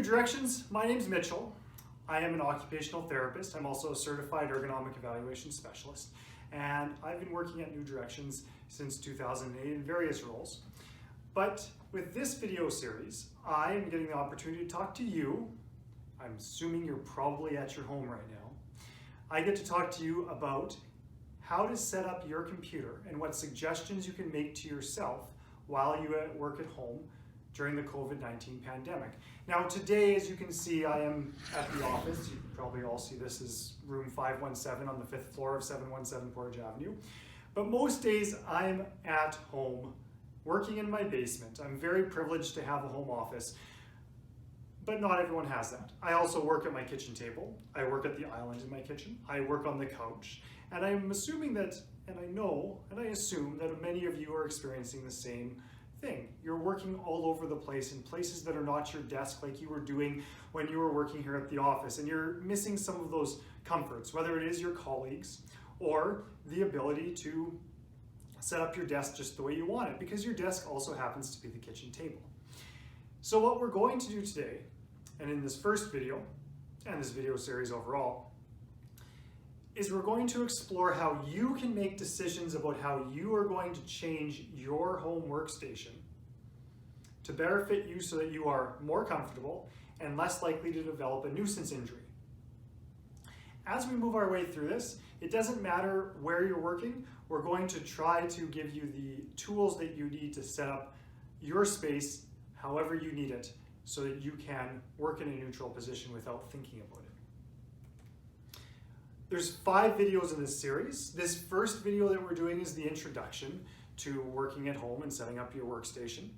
Directions, my name's Mitchell. I am an occupational therapist. I'm also a certified ergonomic evaluation specialist. And I've been working at New Directions since 2008 in various roles. But with this video series, I am getting the opportunity to talk to you. I'm assuming you're probably at your home right now. I get to talk to you about how to set up your computer and what suggestions you can make to yourself while you work at home during the COVID-19 pandemic. Now today, as you can see, I am at the office. You can probably all see this as room 517 on the 5th floor of 717 Portage Avenue. But most days I'm at home working in my basement. I'm very privileged to have a home office, but not everyone has that. I also work at my kitchen table. I work at the island in my kitchen. I work on the couch. And I'm assuming that, and I know, and I assume that many of you are experiencing the same thing. You're working all over the place in places that are not your desk like you were doing when you were working here at the office, and you're missing some of those comforts, whether it is your colleagues or the ability to set up your desk just the way you want it, because your desk also happens to be the kitchen table. So what we're going to do today, and in this first video, and this video series overall, is we're going to explore how you can make decisions about how you are going to change your home workstation to better fit you so that you are more comfortable and less likely to develop a nuisance injury. As we move our way through this, it doesn't matter where you're working, we're going to try to give you the tools that you need to set up your space however you need it so that you can work in a neutral position without thinking about it. There's 5 videos in this series. This first video that we're doing is the introduction to working at home and setting up your workstation.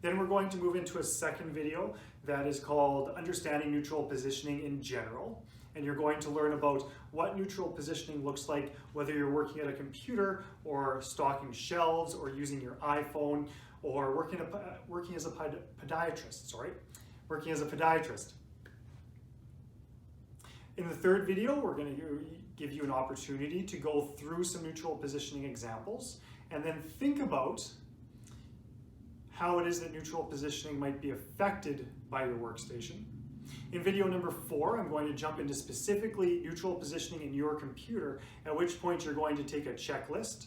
Then we're going to move into a second video that is called Understanding Neutral Positioning in General. And you're going to learn about what neutral positioning looks like, whether you're working at a computer or stocking shelves or using your iPhone or working as a podiatrist. In the third video, we're going to give you an opportunity to go through some neutral positioning examples and then think about how it is that neutral positioning might be affected by your workstation. In video number 4, I'm going to jump into specifically neutral positioning in your computer, at which point you're going to take a checklist.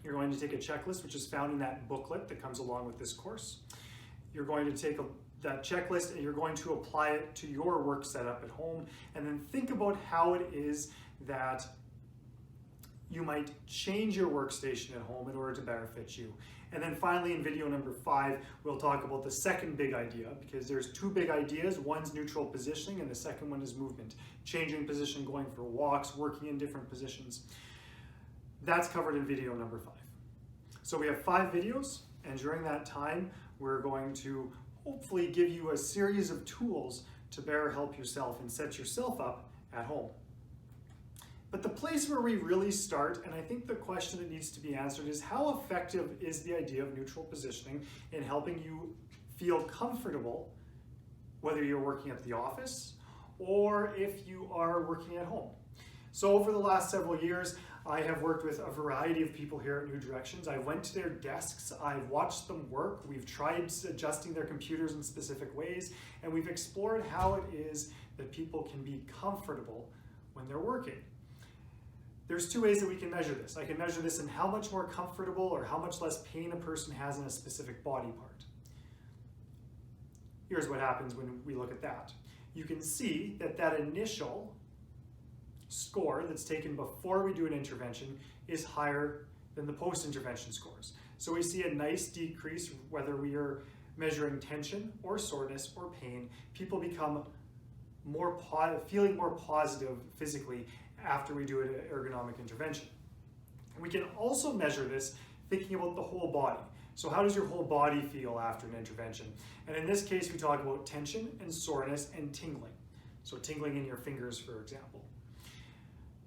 You're going to take a checklist, which is found in that booklet that comes along with this course. You're going to take that checklist and you're going to apply it to your work setup at home, and then think about how it is that you might change your workstation at home in order to better fit you. And then finally, in video number 5, we'll talk about the second big idea, because there's 2 big ideas. One's neutral positioning and the second one is movement. Changing position, going for walks, working in different positions. That's covered in video number 5. So we have 5 videos, and during that time, we're going to hopefully give you a series of tools to better help yourself and set yourself up at home. But the place where we really start, and I think the question that needs to be answered, is how effective is the idea of neutral positioning in helping you feel comfortable, whether you're working at the office or if you are working at home. So over the last several years, I have worked with a variety of people here at New Directions. I went to their desks, I've watched them work, we've tried adjusting their computers in specific ways, and we've explored how it is that people can be comfortable when they're working. There's 2 ways that we can measure this. I can measure this in how much more comfortable or how much less pain a person has in a specific body part. Here's what happens when we look at that. You can see that that initial score that's taken before we do an intervention is higher than the post-intervention scores. So we see a nice decrease whether we are measuring tension or soreness or pain. People become feeling more positive physically after we do an ergonomic intervention. And we can also measure this thinking about the whole body. So how does your whole body feel after an intervention? And in this case, we talk about tension and soreness and tingling. So tingling in your fingers, for example.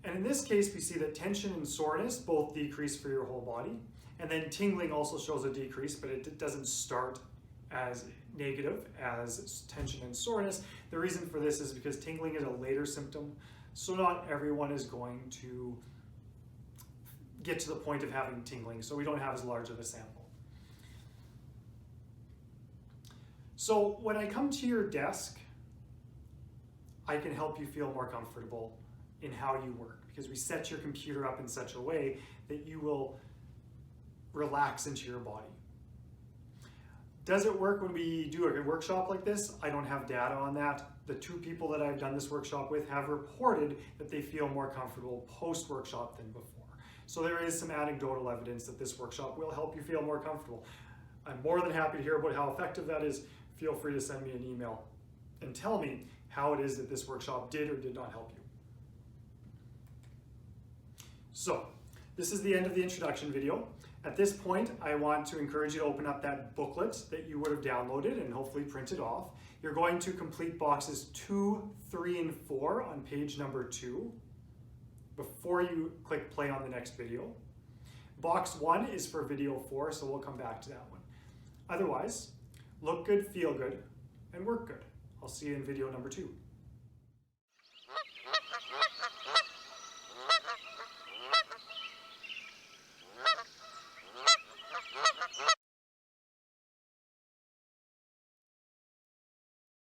And in this case, we see that tension and soreness both decrease for your whole body. And then tingling also shows a decrease, but it doesn't start as negative as tension and soreness. The reason for this is because tingling is a later symptom, so not everyone is going to get to the point of having tingling, so we don't have as large of a sample. So when I come to your desk, I can help you feel more comfortable in how you work, because we set your computer up in such a way that you will relax into your body. Does it work when we do a workshop like this? I don't have data on that. The 2 people that I've done this workshop with have reported that they feel more comfortable post-workshop than before. So there is some anecdotal evidence that this workshop will help you feel more comfortable. I'm more than happy to hear about how effective that is. Feel free to send me an email and tell me how it is that this workshop did or did not help you. So, this is the end of the introduction video. At this point, I want to encourage you to open up that booklet that you would have downloaded and hopefully printed off. You're going to complete boxes 2, 3, and 4 on page number 2 before you click play on the next video. Box 1 is for video 4, so we'll come back to that one. Otherwise, look good, feel good, and work good. I'll see you in video number 2.